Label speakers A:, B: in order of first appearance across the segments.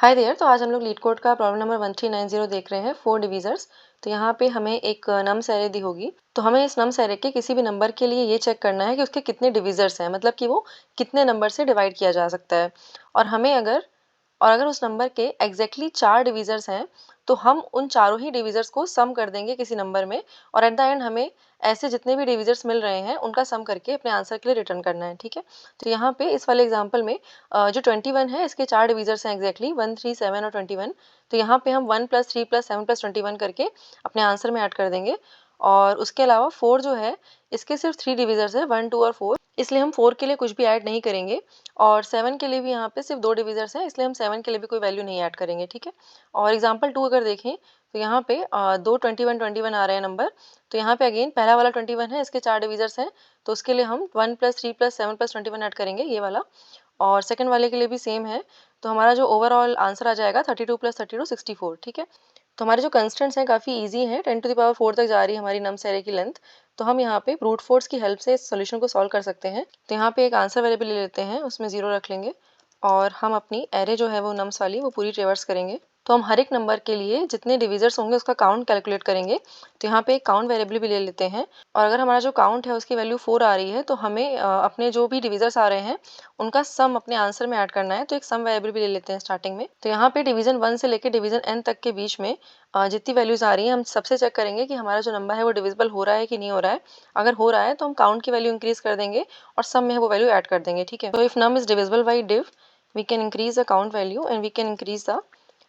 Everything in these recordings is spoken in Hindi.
A: Hi there. तो आज हम लोग लीड कोड का प्रॉब्लम नंबर 1390 देख रहे हैं, 4 डिविजर्स। तो यहाँ पे हमें एक नम्स एरे दी होगी, तो हमें इस नम्स एरे के किसी भी नंबर के लिए ये चेक करना है कि उसके कितने डिविजर्स हैं, मतलब कि वो कितने नंबर से डिवाइड किया जा सकता है। और हमें अगर उस नंबर के एग्जैक्टली 4 डिविजर्स हैं, तो हम उन चारों ही डिविजर्स को सम कर देंगे किसी नंबर में, और एट द एंड हमें ऐसे जितने भी डिविजर्स मिल रहे हैं उनका सम करके अपने आंसर के लिए रिटर्न करना है। ठीक है। तो यहाँ पे इस वाले एग्जांपल में जो 21 है, इसके 4 डिविजर्स हैं एग्जैक्टली 1, 3, 7 और 21। तो यहाँ पे हम 1 + 3 + 7 + 21 करके अपने आंसर में ऐड कर देंगे। और उसके अलावा 4 जो है, इसके सिर्फ 3 डिविजर्स है, 1, 2 और 4, इसलिए हम 4 के लिए कुछ भी ऐड नहीं करेंगे। और 7 के लिए भी यहाँ पे सिर्फ 2 डिविजर्स हैं, इसलिए हम 7 के लिए भी कोई वैल्यू नहीं ऐड करेंगे। ठीक है। और एग्जाम्पल 2 अगर देखें, तो यहाँ पे दो 21 21 आ रहे हैं नंबर। तो यहाँ पे अगेन पहला वाला 21 है, इसके 4 डिविजर्स हैं, तो उसके लिए हम 1 + 3 + 7 + 21 ऐड करेंगे, ये वाला। और सेकंड वाले के लिए भी सेम है। तो हमारा जो ओवरऑल आंसर आ जाएगा 32 + 32 64। ठीक है। तो हमारे जो कंस्टेंट्स हैं काफ़ी इजी हैं, 10⁴ तक जा रही है हमारी नम्स एरे की लेंथ। तो हम यहाँ पे ब्रूट फोर्स की हेल्प से इस सोल्यूशन को सॉल्व कर सकते हैं। तो यहाँ पे एक आंसर वेरिएबल ले लेते हैं, उसमें 0 रख लेंगे, और हम अपनी एरे जो है वो नम्स वाली वो पूरी रिवर्स करेंगे। तो हम हर एक नंबर के लिए जितने डिविजर्स होंगे उसका काउंट कैलकुलेट करेंगे। तो यहाँ पे एक काउंट वेरिएबल भी ले लेते हैं, और अगर हमारा जो काउंट है उसकी वैल्यू 4 आ रही है, तो हमें अपने जो भी डिविजर्स आ रहे हैं उनका सम अपने आंसर में ऐड करना है। तो एक सम वेरिएबल भी ले लेते हैं स्टार्टिंग में। तो यहाँ पे डिवीजन 1 से लेकर डिवीजन n तक के बीच में जितनी वैल्यूज आ रही हैं, हम सबसे चेक करेंगे कि हमारा जो नंबर है वो डिविजिबल हो रहा है कि नहीं हो रहा है। अगर हो रहा है तो हम काउंट की वैल्यू इंक्रीज कर देंगे और सम में वो वैल्यू ऐड कर देंगे। ठीक है। तो if num is divisible by div, we can increase the count value and we can increase the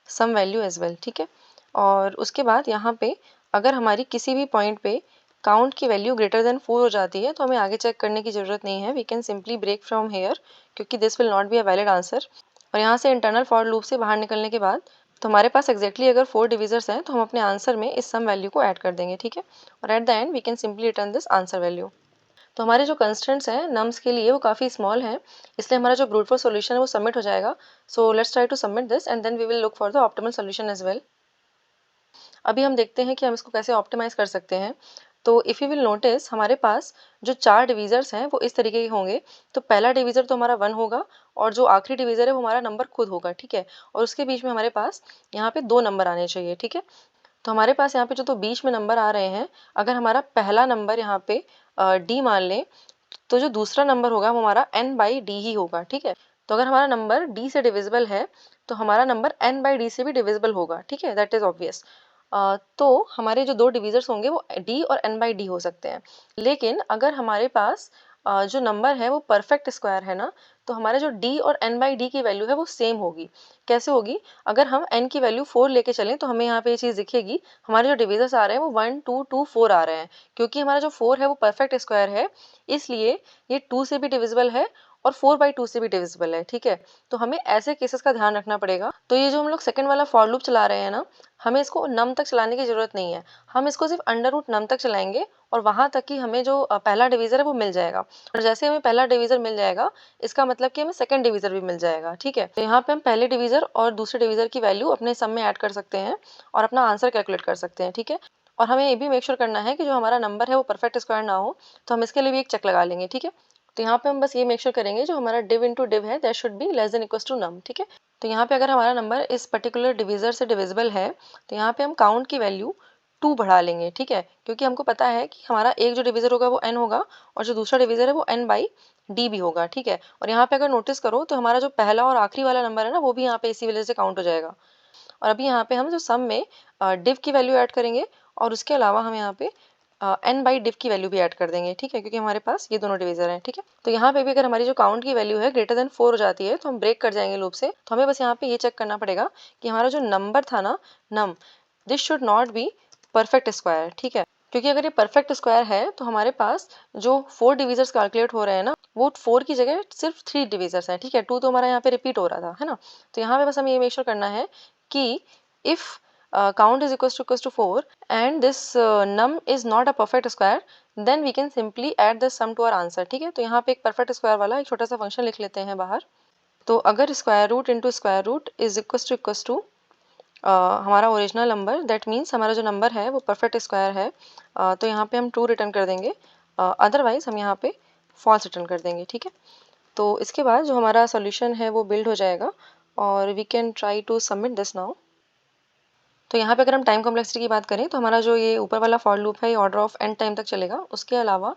A: sum value as well. ठीक है। और उसके बाद यहाँ पे अगर हमारी किसी भी पॉइंट पे काउंट की वैल्यू ग्रेटर देन 4 हो जाती है, तो हमें आगे चेक करने की जरूरत नहीं है। We can simply break from here, क्योंकि this will not be a valid answer. और यहाँ से इंटरनल फॉर लूप से बाहर निकलने के बाद तो हमारे पास एग्जैक्टली अगर 4 डिविजर्स हैं, तो हम अपने आंसर में इस सम वैल्यू को ऐड कर देंगे। ठीक है। और at the end we can simply return this answer value. तो हमारे जो कंस्टेंट्स हैं नम्स के लिए वो काफ़ी स्मॉल हैं, इसलिए हमारा जो ब्रूट फोर्स सॉल्यूशन है वो सबमिट हो जाएगा। So let's try to submit this and then we will look for the optimal solution as well. अभी हम देखते हैं कि हम इसको कैसे ऑप्टिमाइज कर सकते हैं। तो इफ़ यू विल नोटिस, हमारे पास जो 4 डिविजर्स हैं वो इस तरीके के होंगे। तो पहला डिविजर तो हमारा 1 होगा, और जो आखिरी डिविजर है वो हमारा नंबर खुद होगा। ठीक है। और उसके बीच में हमारे पास यहाँ पे 2 नंबर आने चाहिए। ठीक है। तो हमारे पास यहाँ पे जो तो बीच में नंबर आ रहे हैं, अगर हमारा पहला नंबर यहाँ पे डी मान लें, तो जो दूसरा नंबर होगा वो हमारा n/d ही होगा। ठीक है। तो अगर हमारा नंबर d से डिविजिबल है, तो हमारा नंबर n/d से भी डिविजिबल होगा। ठीक है। That is obvious. तो हमारे जो 2 डिविजर्स होंगे वो d और n/d हो सकते हैं। लेकिन अगर हमारे पास जो नंबर है वो परफेक्ट स्क्वायर है ना, तो हमारे जो d और n/d की वैल्यू है वो सेम होगी। कैसे होगी? अगर हम n की वैल्यू 4 लेके चलें, तो हमें यहाँ पे ये चीज़ दिखेगी, हमारे जो डिविजर्स आ रहे हैं वो 1, 2, 2, 4 आ रहे हैं। क्योंकि हमारा जो 4 है वो परफेक्ट स्क्वायर है, इसलिए ये 2 से भी डिविजिबल है और 4/2 से भी डिविजिबल है। ठीक है। तो हमें ऐसे केसेस का ध्यान रखना पड़ेगा। तो ये जो हम लोग सेकंड वाला फॉर लूप चला रहे हैं ना, हमें इसको नम तक चलाने की जरूरत नहीं है। हम इसको सिर्फ अंडर रूट नम तक चलाएंगे, और वहां तक ही हमें जो पहला डिवीजर है वो मिल जाएगा। और जैसे हमें पहला डिवीजर मिल जाएगा, इसका मतलब कि हमें सेकंड डिवीजर भी मिल जाएगा। ठीक है। तो यहाँ पे हम पहले डिवीजर और दूसरे डिवीजर की वैल्यू अपने सम में ऐड कर सकते हैं और अपना आंसर कैलकुलेट कर सकते हैं। ठीक है। और हमें ये भी मेक श्योर करना है कि जो हमारा नंबर है वो परफेक्ट स्क्वायर ना हो, तो हम इसके लिए भी एक चेक लगा लेंगे। ठीक है। तो यहाँ पे हम बस ये मेक श्योर करेंगे जो हमारा डिव इंटू डिव है that should be less than equals to num. ठीक है। तो यहाँ पे अगर हमारा नंबर इस पर्टिकुलर डिविजर से डिविजिबल है, तो यहाँ पे हम काउंट की वैल्यू 2 बढ़ा लेंगे। ठीक है। क्योंकि हमको पता है कि हमारा एक जो डिविजर होगा वो n होगा, और जो दूसरा डिविजर है वो n/d भी होगा। ठीक है। और यहाँ पे अगर नोटिस करो, तो हमारा जो पहला और आखिरी वाला नंबर है ना, वो भी यहाँ पे इसी वजह से काउंट हो जाएगा। और अभी यहाँ पे हम जो सम में डिव की वैल्यू ऐड करेंगे, और उसके अलावा हम यहाँ पे n/div की वैल्यू भी ऐड कर देंगे। ठीक है। क्योंकि हमारे पास ये दोनों डिविजर हैं। ठीक है। तो यहाँ पे भी अगर हमारी जो काउंट की वैल्यू है ग्रेटर देन 4 हो जाती है, तो हम ब्रेक कर जाएंगे लूप से। तो हमें बस यहाँ पे ये चेक करना पड़ेगा कि हमारा जो नंबर था ना, num, this should not be perfect square. ठीक है। क्योंकि अगर ये परफेक्ट स्क्वायर है, तो हमारे पास जो 4 डिविजर्स कैलकुलेट हो रहे हैं ना, वो 4 की जगह सिर्फ 3 डिविजर्स हैं। ठीक है। 2 तो हमारा यहाँ पे रिपीट हो रहा था, है ना। तो यहाँ पे बस हमें ये मेक श्योर करना है कि if count is equals to 4 and this num is not a perfect square, then we can simply add the sum to our answer। ठीक है। तो यहाँ पे एक परफेक्ट स्क्वायर वाला एक छोटा सा फंक्शन लिख लेते हैं बाहर। तो अगर square root into square root is equals to हमारा ओरिजिनल नंबर, दैट मीन्स हमारा जो नंबर है वो परफेक्ट स्क्वायर है, तो यहाँ पे हम ट्रू रिटर्न कर देंगे, अदरवाइज हम यहाँ पे फॉल्स रिटर्न कर देंगे। ठीक है। तो इसके बाद जो हमारा सॉल्यूशन है वो बिल्ड हो जाएगा, और we can try to submit this now. तो यहाँ पे अगर हम टाइम कॉम्प्लेक्सिटी की बात करें तो हमारा जो ये ऊपर वाला फॉर लूप है ये ऑर्डर ऑफ n टाइम तक चलेगा। उसके अलावा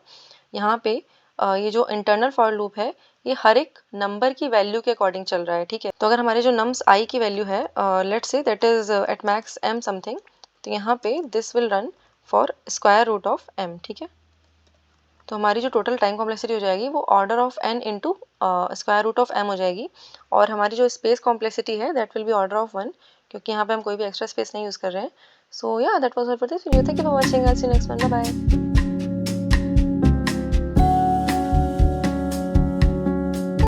A: यहाँ पे ये जो इंटरनल फॉर लूप है ये हर एक नंबर की वैल्यू के अकॉर्डिंग चल रहा है, ठीक है। तो अगर हमारे जो नम्स i की वैल्यू है let's say that is at max m something, तो यहाँ पे this will run for square root of m, ठीक है। तो हमारी जो टोटल टाइम कॉम्प्लेक्सिटी हो जाएगी वो order of n into square root of m हो जाएगी। और हमारी जो स्पेस कॉम्प्लेक्सिटी है that will be order of 1, क्योंकि यहाँ पे हम कोई भी एक्स्ट्रा स्पेस नहीं यूज़ कर रहे हैं। So yeah that was all for this video. Thank you for watching. I will see you next one. Bye bye.